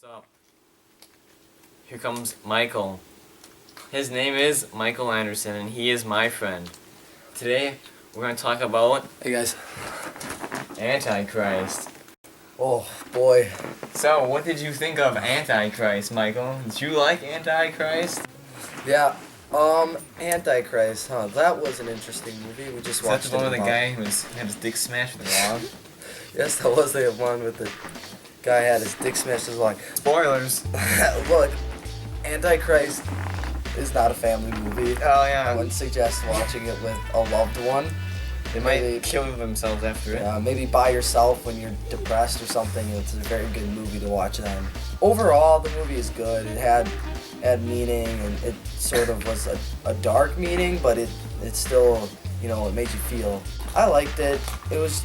So, here comes Michael. His name is Michael Anderson, and he is my friend. Today, we're going to talk about Hey guys. Antichrist. Oh boy. So, what did you think of Antichrist, Michael? Did you like Antichrist? Yeah. Antichrist, huh? That was an interesting movie. We just Is that watched the one it with the about- guy who had his dick smashed with a log? Yes, that was the one with the guy had his dick smashed as well. Spoilers! Look, Antichrist is not a family movie. Oh I yeah. wouldn't suggest watching it with a loved one. They might kill themselves after it. Maybe by yourself when you're depressed or something. It's a very good movie to watch then. Overall, the movie is good. It had meaning, and it sort of was a dark meaning, but it still, it made you feel. I liked it. It was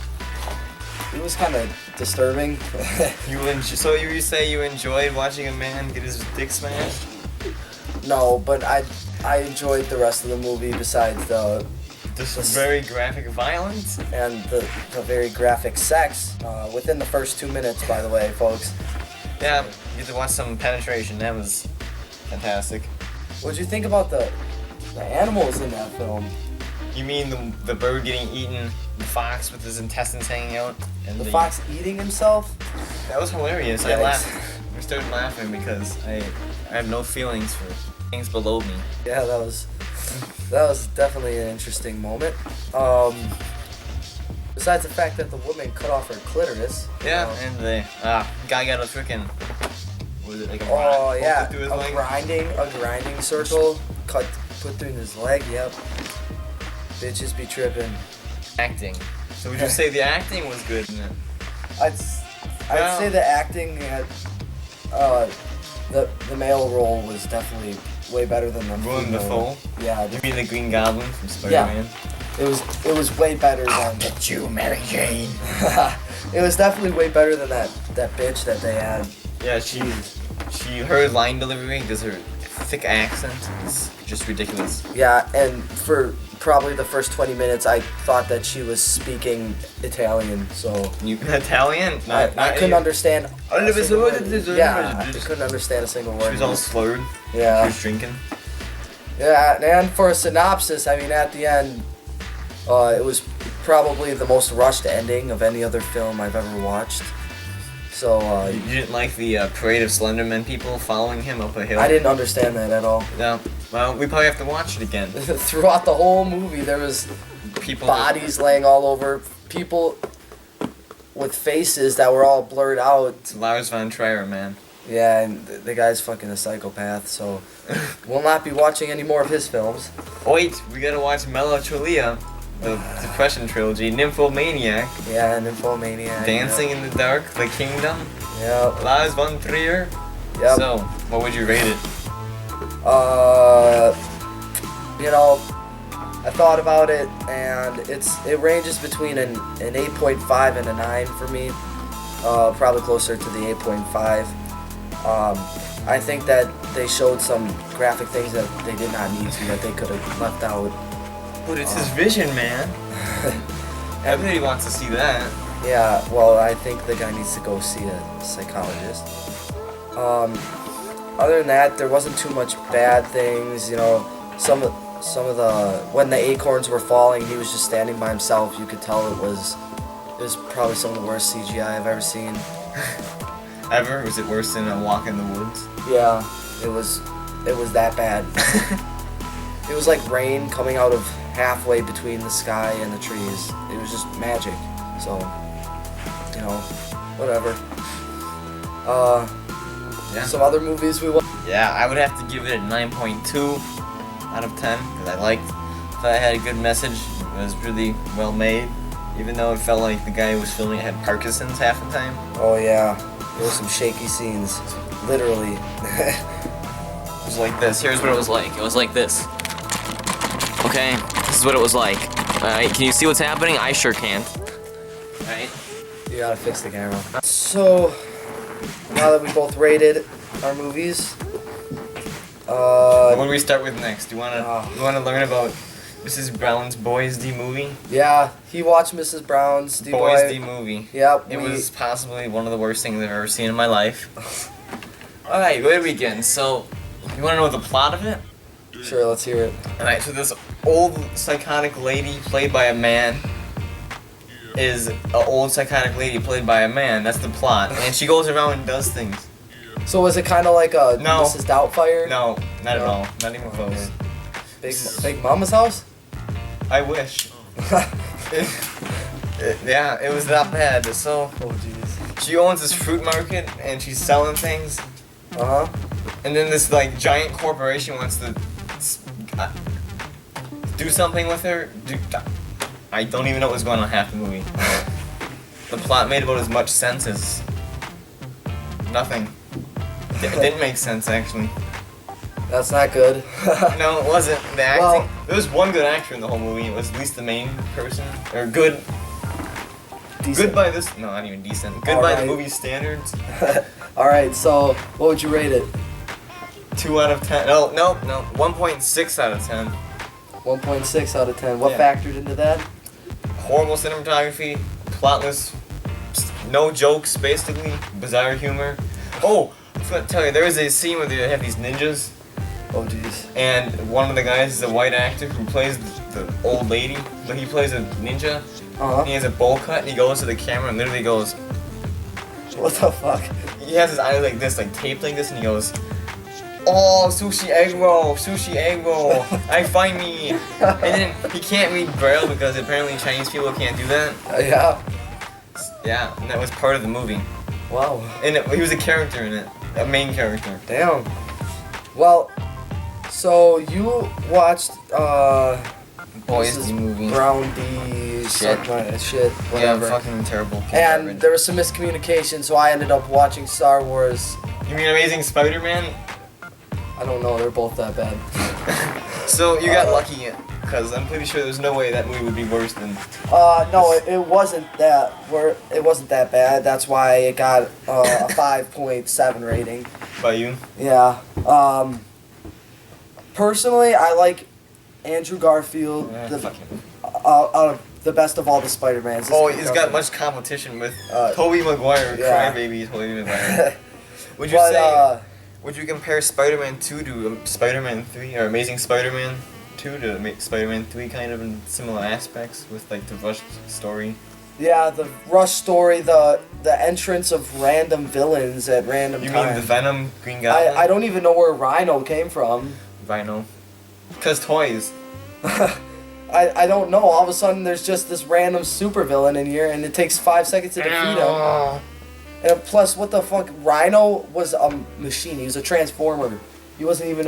kind of disturbing. So you say you enjoyed watching a man get his dick smashed? No, but I enjoyed the rest of the movie besides the Very graphic violence? and the very graphic sex within the first 2 minutes, by the way, folks. Yeah, you get to watch some penetration. That was fantastic. What'd you think about the animals in that film? You mean the bird getting eaten, the fox with his intestines hanging out, and The fox eating himself? That was hilarious. I Yikes. laughed. I started laughing because I have no feelings for things below me. Yeah, that was definitely an interesting moment. Besides the fact that the woman cut off her clitoris. Yeah, and the guy got a freaking was it like a Oh rock yeah, poked through his a leg? grinding circle put through his leg. Yep. Bitches be tripping. Acting. So would you say the acting was good in it? I'd Well- say the acting had the male role was definitely way better than the Willem female. Dafoe? Yeah, You mean the Green Goblin from Spider-Man? it was way better than. Get you, Mary Jane. It was definitely way better than that bitch that they had. Yeah, her line delivery, because her thick accent is just ridiculous. Yeah, and for probably the first 20 minutes, I thought that she was speaking Italian, so You Italian? I couldn't understand. Oh, a single word. Yeah, I couldn't understand a single word. She was all slurred. Yeah. She was drinking. Yeah, and for a synopsis, I mean, at the end, it was probably the most rushed ending of any other film I've ever watched. So You didn't like the parade of Slenderman people following him up a hill? I didn't understand that at all. No. Well, we probably have to watch it again. Throughout the whole movie, there was People. bodies laying all over, people with faces that were all blurred out. It's Lars von Trier, man. Yeah, and the guy's fucking a psychopath, so we'll not be watching any more of his films. Oh, wait, we gotta watch Melancholia, the Depression trilogy, Nymphomaniac, Yeah, Nymphomaniac. Dancing in the Dark, The Kingdom, Yep. Lars von Trier. Yep. So, what would you rate it? I thought about it, and it ranges between an 8.5 and a 9 for me. Probably closer to the 8.5. I think that they showed some graphic things that they did not need to, that they could have left out. But it's his vision, man. Everybody wants to see that. Yeah, well, I think the guy needs to go see a psychologist. Other than that, there wasn't too much bad things. Some of the when the acorns were falling, he was just standing by himself. You could tell it was probably some of the worst CGI I've ever seen. Ever? Was it worse than A Walk in the Woods? Yeah, it was that bad. It was like rain coming out of halfway between the sky and the trees. It was just magic. So, whatever. Yeah. Some other movies we watched. Yeah, I would have to give it a 9.2 out of 10, because I thought it had a good message. It was really well made, even though it felt like the guy who was filming it had Parkinson's half the time. Oh yeah, there were some shaky scenes, literally. It was like this. Here's what it was like. It was like this. Okay, this is what it was like. Alright, can you see what's happening? I sure can't. Alright. You gotta fix the camera. So, now that we both rated our movies, What do we start with next? Do you wanna learn about Mrs. Brown's Boys D movie? yeah, he watched Mrs. Brown's Boys D movie. Yep. It was possibly one of the worst things I've ever seen in my life. Alright, where do we begin? So, you wanna know the plot of it? Sure, let's hear it. Alright, so this old psychotic lady played by a man is an old psychotic lady played by a man. That's the plot. And she goes around and does things. So was it kind of like a No. Mrs. Doubtfire? No, not at all. Not even close. Big Mama's house? I wish. Yeah, it was that bad. So, Oh jeez. she owns this fruit market and she's selling things. Uh huh. And then this like giant corporation wants to do something with her. I don't even know what was going on half the movie. The plot made about as much sense as nothing. It didn't make sense actually. That's not good. No, it wasn't. The acting. Well- There was one good actor in the whole movie. It was at least the main person, or good. Decent. Good by this. No, not even decent. Good by the Alright. movie standards. All right. So what would you rate it? 2 out of 10. No, 1.6 out of 10. 1.6 out of 10. What Yeah. factored into that? Horrible cinematography, plotless, no jokes, basically, bizarre humor. Oh, I forgot to tell you, there is a scene where they have these ninjas, Oh jeez. and one of the guys is a white actor who plays the old lady, but he plays a ninja, and he has a bowl cut, and he goes to the camera and literally goes, What the fuck? he has his eyes like this, like taped like this, and he goes, "Oh, sushi egg roll, I find me." And then he can't read Braille because apparently Chinese people can't do that. Yeah. Yeah, and that was part of the movie. Wow. And he was a character in it, a main character. Damn. Well, so you watched Boys, this the movie. Brown D suck my shit, Yeah, whatever. fucking terrible. And there was some miscommunication, so I ended up watching Star Wars. You mean Amazing Spider-Man? I don't know, they're both that bad. So you got lucky, because I'm pretty sure there's no way that movie would be worse than. No, it wasn't that. It wasn't that bad. That's why it got a 5.7 rating. By you. Yeah. Personally, I like Andrew Garfield, Fuck him. out of the best of all the Spider-Mans. Oh, he's got much competition with Tobey Maguire, yeah. crybaby Tobey Maguire. Would you But, say? Would you compare Spider-Man 2 to Spider-Man 3, or Amazing Spider-Man 2 to Spider-Man 3, kind of in similar aspects with like the rushed story? Yeah, the rush story, the entrance of random villains at random You times. mean the Venom Green Goblin? I don't even know where Rhino came from. Rhino. Cause toys. I don't know. All of a sudden, there's just this random supervillain in here, and it takes 5 seconds to defeat him. And plus, what the fuck? Rhino was a machine. He was a transformer. He wasn't even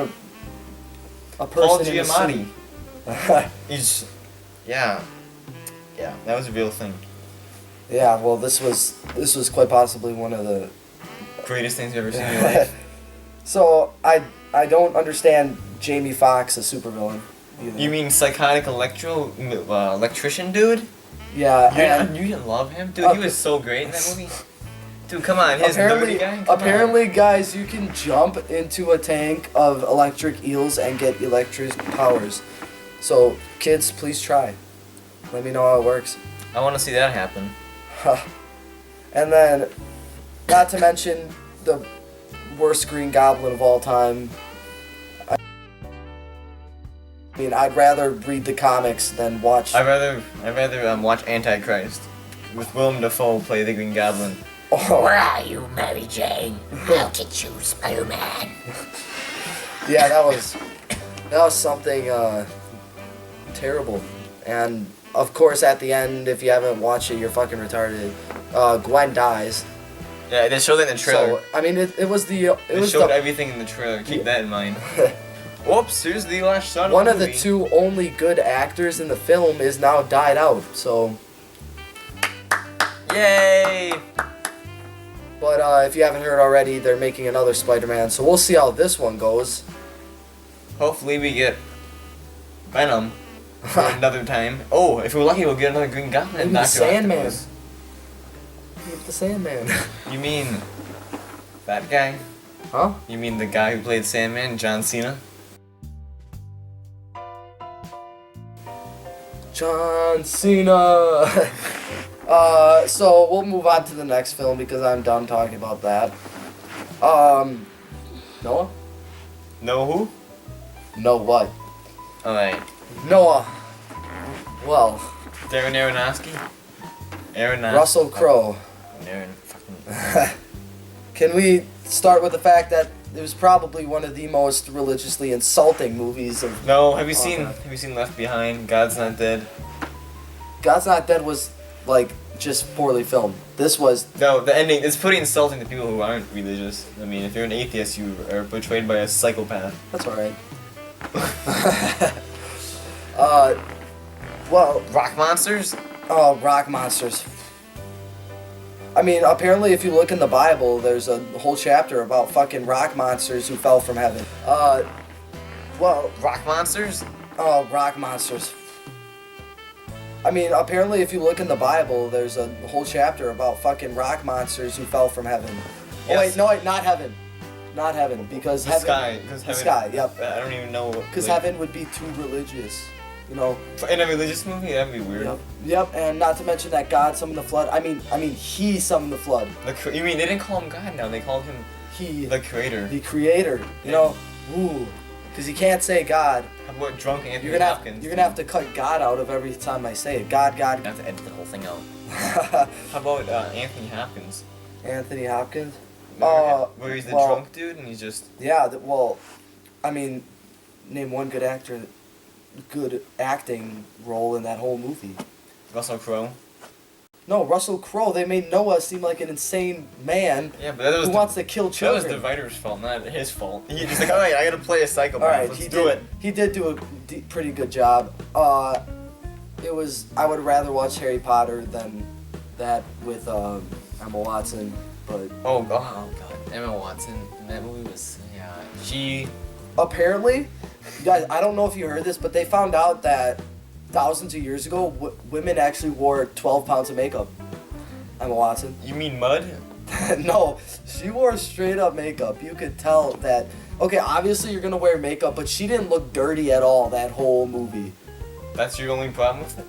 a person Paul in a Giamatti. suit. He's, yeah, that was a real thing. Yeah, well, this was quite possibly one of the. Greatest things you've ever seen in your life. So I don't understand Jamie Foxx, a supervillain. Either. You mean psychotic electrician dude? Yeah, and You didn't love him, dude. He was so great in that movie. Dude, come on, his nerdy guy. Come apparently, guys, you can jump into a tank of electric eels and get electric powers. So, kids, please try. Let me know how it works. on. I want to see that happen. And then, not to mention the worst Green Goblin of all time. I mean, I'd rather read the comics than watch. I'd rather watch Antichrist with Willem Dafoe play the Green Goblin. Oh, Where are you, Mary Jane? I'll get you, Spider-Man. yeah, that was something terrible. And of course, at the end, if you haven't watched it, you're fucking retarded. Gwen dies. Yeah, they showed that in the trailer. So I mean, it was They showed everything in the trailer. Keep that in mind. Whoops! Here's the last shot. one of of the movie. two only good actors in the film is now died out. So, Yay! but if you haven't heard already, they're making another Spider-Man. So we'll see how this one goes. Hopefully we get Venom another time. Oh, if we're lucky, we'll get another Green Goblin. Maybe and the Dr. Sandman. Octopus. Keep the Sandman. You mean that guy? Huh? You mean the guy who played Sandman, John Cena? John Cena. So we'll move on to the next film because I'm done talking about that. Noah? Know who? No what? Alright. Noah. Well, Darren Aronofsky? Russell Crowe. Aaron fucking... Can we start with the fact that it was probably one of the most religiously insulting movies of... No, have you seen Left Behind? God's Not Dead? God's Not Dead was, like, just poorly filmed. This was... No, the ending is pretty insulting to people who aren't religious. I mean, if you're an atheist, you are portrayed by a psychopath. That's alright. Well... Rock monsters? Oh, rock monsters. I mean, apparently if you look in the Bible, there's a whole chapter about fucking rock monsters who fell from heaven. Well... Rock monsters? Oh, rock monsters. I mean, apparently if you look in the Bible, there's a whole chapter about fucking rock monsters who fell from heaven. Yes. Oh wait, no wait, not heaven. Not heaven, because The heaven... sky. The sky, yep. I don't even know. Because heaven would be too religious, you know. In a religious movie, that'd be weird. Yep, and not to mention that God summoned the flood. I mean, he summoned the flood. You mean they didn't call him God now? They called him the creator. The creator. You know, ooh, because you can't say God. How about drunk Anthony You're gonna Hopkins? have, have to cut God out of every time I say it. God. You have to edit the whole thing out. How about Anthony Hopkins? Anthony Hopkins. Where he's the drunk dude and he's just... Yeah, well, I mean, name one good acting role in that whole movie. Russell Crowe? No, Russell Crowe. They made Noah seem like an insane man who wants to kill children. That was the writer's fault, not his fault. He's just like, alright, I gotta play a psychopath. Alright, Let's do it. He did do a pretty good job. I would rather watch Harry Potter than that with Emma Watson, but... Oh god, Emma Watson in that movie was, she... Apparently, guys, I don't know if you heard this, but they found out that thousands of years ago, women actually wore 12 pounds of makeup. Emma Watson. You mean mud? No, she wore straight up makeup. You could tell that, okay, obviously you're gonna wear makeup, but she didn't look dirty at all that whole movie. That's your only problem with it?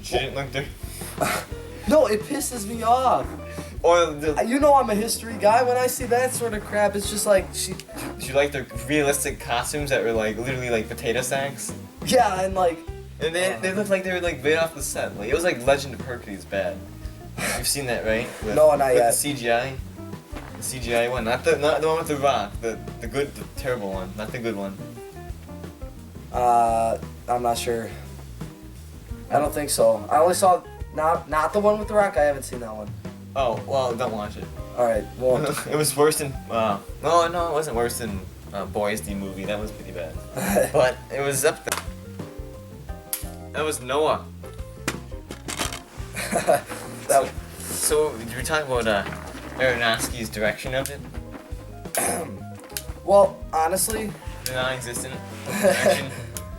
She didn't look dirty? No, it pisses me off. Or You know I'm a history guy. When I see that sort of crap, it's just like She liked the realistic costumes that were like literally like potato sacks. Yeah, and like. And they looked like they were like right off the set. Like it was like Legend of Hercules bad. You've seen that, right? No, not yet. The CGI. The CGI one, not the one with the rock. The terrible one, not the good one. I'm not sure. I don't think so. I only saw not the one with the rock. I haven't seen that one. Oh well, don't watch it. All right, well. It was worse than. No, it wasn't worse than Boys D movie. That was pretty bad. But it was up there. That was Noah. So did we talk about Aronofsky's direction of it? Well, honestly. The non-existent direction.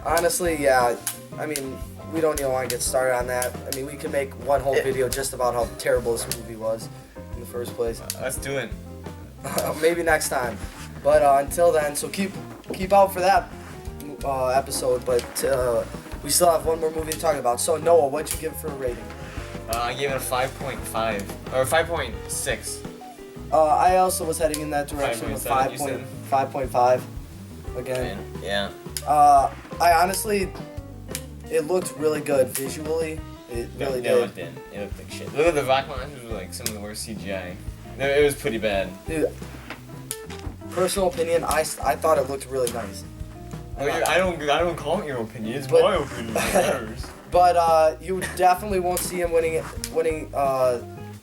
Honestly, yeah. I mean, we don't even want to get started on that. I mean, we could make one whole video just about how terrible this movie was in the first place. Let's do it. Maybe next time. But until then, so keep out for that episode. But we still have one more movie to talk about. So Noah, what'd you give it for a rating? I gave it a 5.5 or 5.6. I also was heading in that direction of 5.5 again. Yeah. I honestly, it looked really good visually. It really did. No, it didn't. It looked like shit. Look at the rock monsters were like some of the worst CGI. It was pretty bad. Dude, personal opinion, I thought it looked really nice. I don't call it your opinion. It's my opinion. It matters. But you definitely won't see him winning.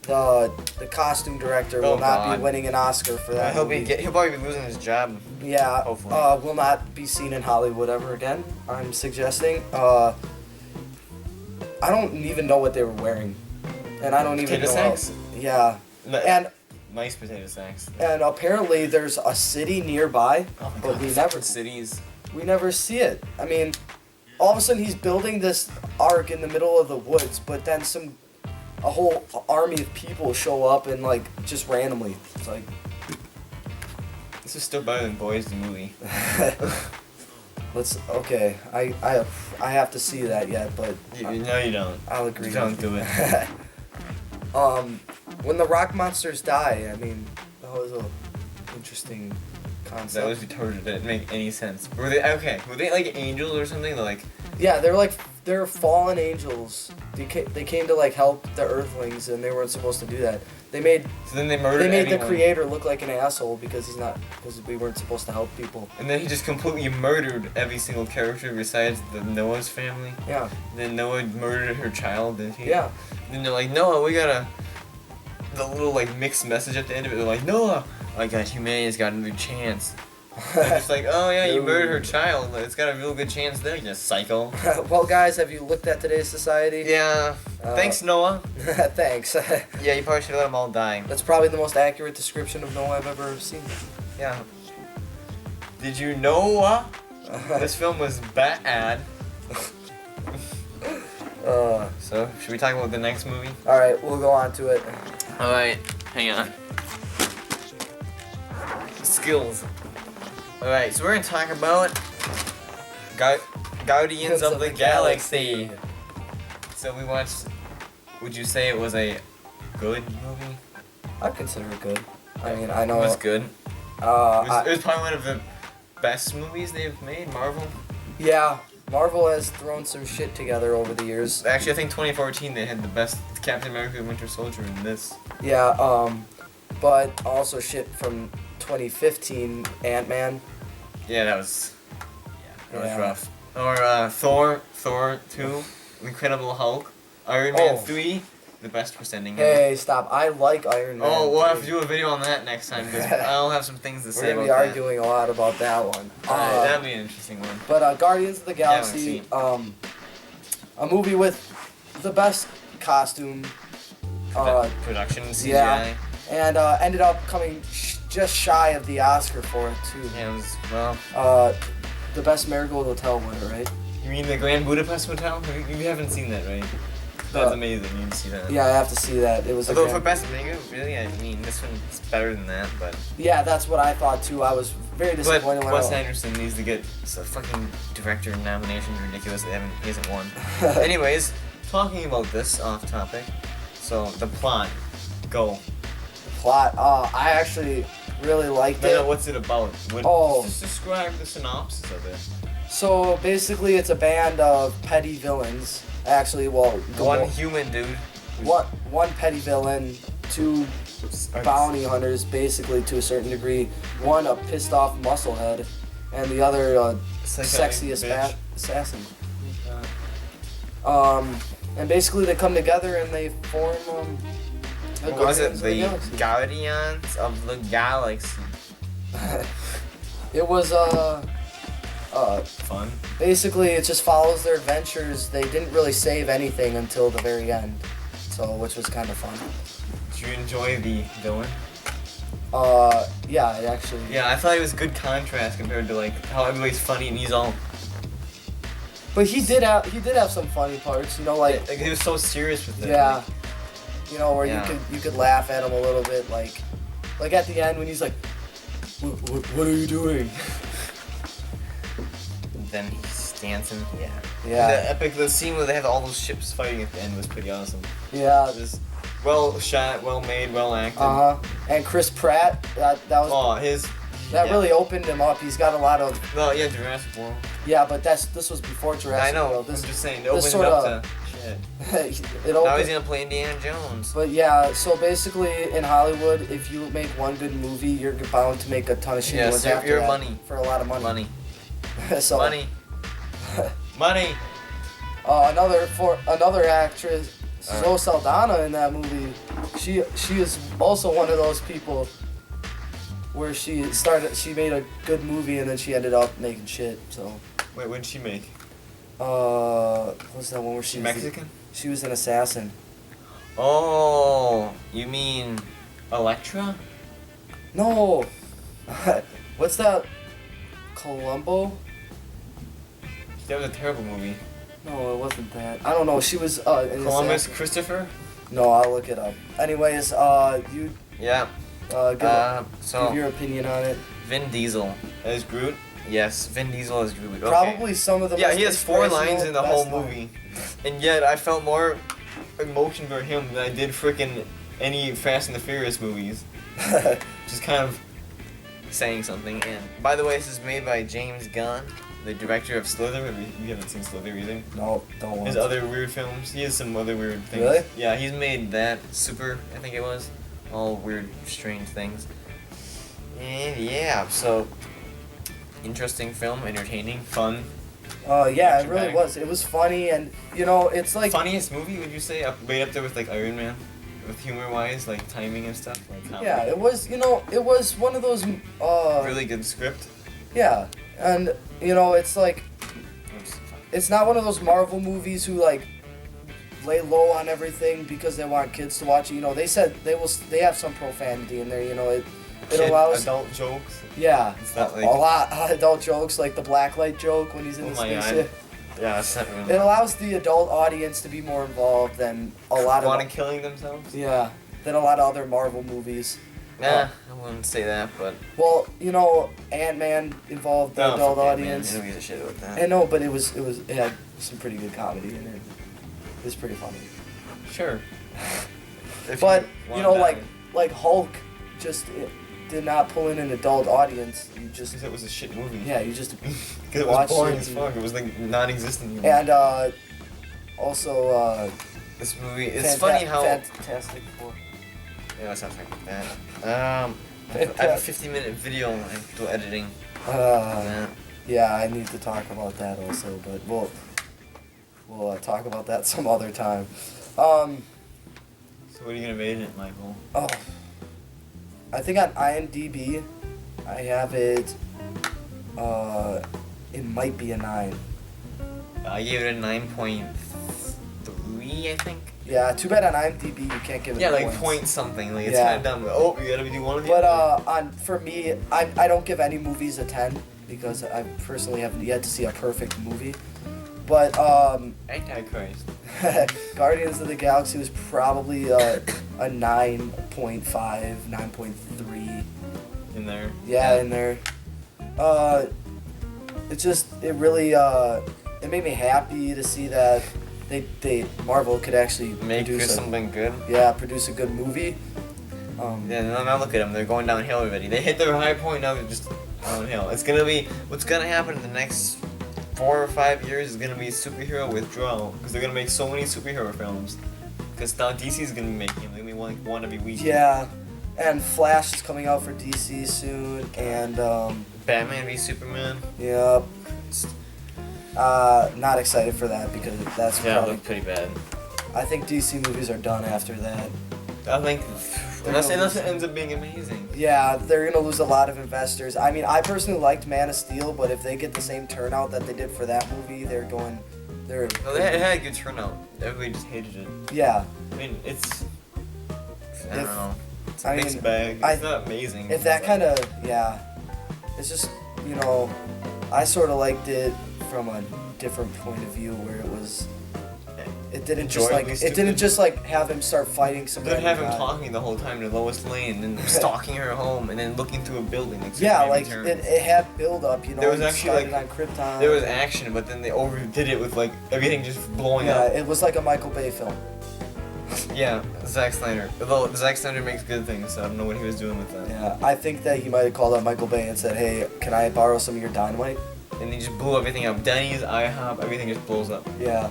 The costume director will not be winning an Oscar for that. He'll probably be losing his job. Yeah. Hopefully. Will not be seen in Hollywood ever again. I'm suggesting. I don't even know what they were wearing, and I don't even know. Potato sacks? Yeah. And nice potato sacks. And apparently there's a city nearby, but we never see it. I mean, all of a sudden he's building this ark in the middle of the woods, but then a whole army of people show up and like just randomly. It's like this is still better than Boys the movie. Okay. I have to see that yet, but no, you don't. I'll agree. Don't do it. When the rock monsters die, I mean, that was a interesting concept. That was retarded. That didn't make any sense. Were they okay? Were they like angels or something? Like Yeah, they're fallen angels. They came to like help the Earthlings, and they weren't supposed to do that. They made so then they murdered. They made anyone. the creator look like an asshole because we weren't supposed to help people. And then he just completely murdered every single character besides the Noah's family. Yeah. Then Noah murdered her child, did he? Yeah. Then they're like, Noah, we gotta. The little like mixed message at the end of it. They're like, Noah, I got humanity's got a new chance. And it's like, oh yeah, you murdered her child. It's got a real good chance there, you psycho. Well, guys, have you looked at today's society? Yeah. Thanks, Noah. Thanks. Yeah, you probably should have let them all die. That's probably the most accurate description of Noah I've ever seen. Yeah. Did you know this film was bad? So, should we talk about the next movie? All right, we'll go on to it. Alright, hang on. Skills. Alright, so we're gonna talk about Guardians of the Galaxy. So we watched. Would you say it was a good movie? I consider it good. I mean, I know It was good. It was probably one of the best movies they've made, Marvel. Yeah, Marvel has thrown some shit together over the years. Actually, I think 2014 they had the best Captain America and Winter Soldier in this. Yeah, but also shit from 2015, Ant-Man. Yeah, that was Yeah. rough. Or Thor 2, Incredible Hulk, Iron Man 3, the best ending. Hey, stop. I like Iron Man. Oh, we'll have to do a video on that next time because I'll have some things to We're say going to about be that. arguing a lot about that one. That'd be an interesting one. But Guardians of the Galaxy, haven't a movie with the best costume. Production, CGI. Yeah, and ended up coming just shy of the Oscar for it, too. Yeah, it was, well, The best Marigold Hotel winner, right? you mean the Grand Budapest Hotel? You haven't seen that, right? That's amazing. You need to see that. Yeah, I have to see that. It was. Although for best makeup, really, I mean, this one's better than that, but. Yeah, that's what I thought too. I was very But disappointed when Wes I. Anderson needs to get a fucking director nomination. Ridiculous. He hasn't won. Anyways, talking about this off topic. So the plot, go. Plot. I actually really liked it. No, what's it about? Just describe the synopsis of it. So basically, it's a band of petty villains. Actually, well, One human dude. one petty villain, two bounty hunters, basically to a certain degree. One a pissed off musclehead, and the other sexy assassin. And basically they come together and they form. What was it? Guardians of The Galaxy. Guardians of the Galaxy. It was Fun. basically it just follows their adventures. They didn't really save anything until the very end, so which was kind of fun. Did you enjoy the villain? Yeah, it actually. Yeah, I thought it was a good contrast compared to like how everybody's funny and he's all. But he did have some funny parts, you know, like He was so serious with it. yeah, you know, where Yeah. you could laugh at him a little bit, like at the end when he's like, what are you doing? Then he's dancing. Yeah. Yeah. The scene where they have all those ships fighting at the end was pretty awesome. Yeah. It was well shot, well made, well acted. And Chris Pratt, that was really opened him up. He's got a lot of Jurassic World. yeah, but this was before Jurassic I know. World. I'm This just saying, it this opened sort up to shit. it Now opened, he's gonna play Indiana Jones. but yeah, so basically in Hollywood, if you make one good movie, you're bound to make a ton of shitty Yes, ones you're- after you're that money. for a lot of money. Money. So Money. Money. another actress, Zoe Saldana in that movie. She is also one of those people where she made a good movie and then she ended up making shit. So Wait, what did she make? what's that one where she was Mexican? she was an assassin. Oh, you mean Electra? No, what's that? Columbo? That was a terrible movie. No, it wasn't that. I don't know. She was an Columbus assassin. Christopher? No, I'll look it up. Anyways, you Yeah. give your opinion on it. Vin Diesel as Groot. Yes, Vin Diesel as Groot. Okay. Probably some of the Yeah, most he has 4 lines in the inspirational, whole best movie, and yet I felt more emotion for him than I did frickin' any Fast and the Furious movies. line. Just kind of saying something. And by the way, this is made by James Gunn, the director of Slither. You haven't seen Slither either. No, don't want His to. other weird films. He has some other weird things. Really? Yeah, he's made that Super, I think it was. All weird, strange things. And yeah, so interesting film, entertaining, fun. Yeah, it really Dramatic. was. It was funny, and it's like Funniest movie, would you say? Right up there with like Iron Man, with humor wise, like timing and stuff, like comedy. yeah, it was. It was one of those. Really good script. Yeah, and it's like Oops. it's not one of those Marvel movies who like lay low on everything because they want kids to watch it. They said they have some profanity in there. It Kid, allows adult jokes. yeah It's not like- a lot of adult jokes like the blacklight joke when he's in Oh the my God. spaceship. Yeah, it's not really. It allows the adult audience to be more involved than a lot Want of killing themselves? yeah than a lot of other Marvel movies. Nah, I wouldn't say that, but Well, Ant-Man involved the no, adult forget, audience. Man. I don't give a shit about that. I know, but it had some pretty good comedy in it. It was pretty funny. Sure. If But wanna die. like Hulk just did not pull in an adult audience. You just Because it was a shit movie. yeah, you just Because it watch was boring it as and- fuck. It was like non-existent. and also This movie, it's funny how. Fantastic Four. Yeah, let's not talk about that. I have a 50-minute video I'm still editing. Yeah. Yeah, I need to talk about that also, but we'll talk about that some other time. So what are you gonna rate it, Michael? Oh, I think on IMDb, I have it. It might be a 9. I gave it a 9.3, I think. Yeah, too bad on IMDb you can't give it. Yeah, like points. point something. Like it's Yeah. kind of dumb. Oh, you gotta do one of the But other. for me, I don't give any movies a 10 because I personally have yet to see a perfect movie. But Antichrist. Guardians of the Galaxy was probably a 9.5, 9.3. In there. Yeah, in there. It really it made me happy to see that Marvel could actually Make produce something good. produce a good movie. Yeah, now look at them. They're going downhill already. They hit their high point, now they're just downhill. It's gonna be what's gonna happen in the next 4 or 5 years is gonna be superhero withdrawal because they're gonna make so many superhero films. Because now DC's gonna be making them. They're gonna be like one every week. Yeah, and Flash is coming out for DC soon, and Batman v Superman. yep. Not excited for that because that's Yeah, it probably. looked pretty bad. I think DC movies are done after that. I think unless gonna it ends up being amazing. Yeah, they're gonna lose a lot of investors. I mean, I personally liked Man of Steel, but if they get the same turnout that they did for that movie, they're. No, it had a good turnout. Everybody just hated it. Yeah, I mean, it's. I don't If- know. It's a I mixed mean, bag. It's not amazing. if that kind of it's just I sort of liked it from a different point of view where it was. It didn't just like Enjoyably it didn't stupid. just like have him start fighting some. They'd have him random guy. talking the whole time to Lois Lane, and then stalking her home, and then looking through a building. Like Yeah, Superman like Returns. it had build up. There was he actually, started like, on Krypton. There was action, but then they overdid it with like everything just blowing Yeah, up. it was like a Michael Bay film. Yeah, Zack Snyder. Although Zack Snyder makes good things, so I don't know what he was doing with that. Yeah, I think that he might have called up Michael Bay and said, "Hey, can I borrow some of your dynamite?" And he just blew everything up. Denny's, IHOP, everything just blows up. Yeah,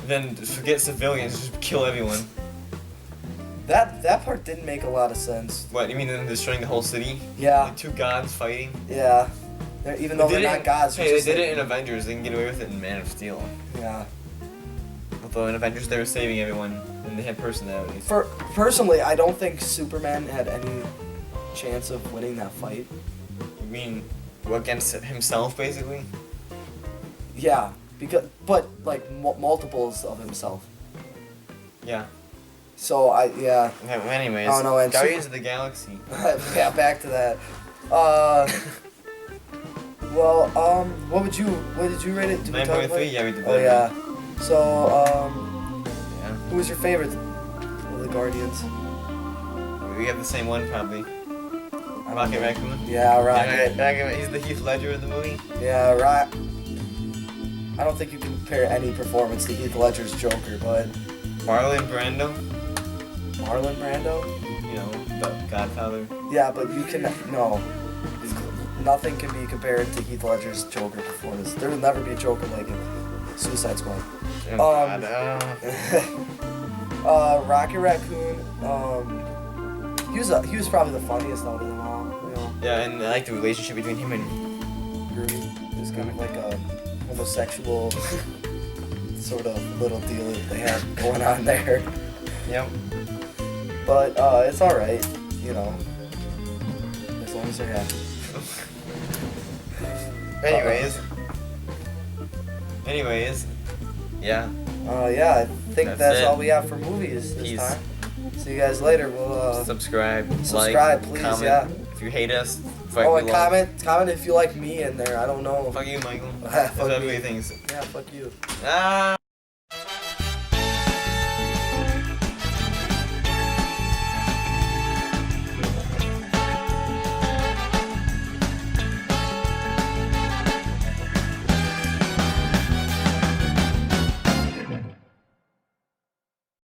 Then just forget civilians, just kill everyone. that part didn't make a lot of sense. What, you mean them destroying the whole city? Yeah, The two gods fighting? yeah. Even though They they're did not it- gods. Hey, they're they just did like- it in Avengers. They can get away with it in Man of Steel. Yeah. Although in Avengers they were saving everyone and they had personalities. Personally, I don't think Superman had any chance of winning that fight. You mean against himself, basically? Yeah, but like multiples of himself. Yeah. So yeah. Okay, well, anyways, Oh, no, and Guardians of the Galaxy. Yeah, back to that. What did you rate it? Did we talk about 9.3, it? yeah, we did Oh that. yeah. So, Yeah. who was your favorite of the Guardians? We have the same one, probably. Rocket Raccoon. Yeah, Rocket. Rocket, he's the Heath Ledger of the movie. Yeah, right. I don't think you can compare any performance to Heath Ledger's Joker, but Marlon Brando, Marlon Brando. you know, the Godfather. Yeah, but you can no. Nothing can be compared to Heath Ledger's Joker performance. There will never be a Joker like him. Suicide Squad. Oh, God, Rocket Raccoon. He was probably the funniest out of them all. You know, yeah, and I like the relationship between him and Groovy. It's kind of like a homosexual sort of little deal that they have going on there. yep. But it's all right, you know, as long as they're happy. Anyways, yeah. Yeah, I think That's that's it. all we have for movies this Peace. time. See you guys later. We'll Subscribe, subscribe, like, please, comment. yeah. If you hate us, fuck Oh, you and love. comment if you like me in there. I don't know. Fuck you, Michael. Fuck That's what me. everybody thinks. Yeah, fuck you. Ah.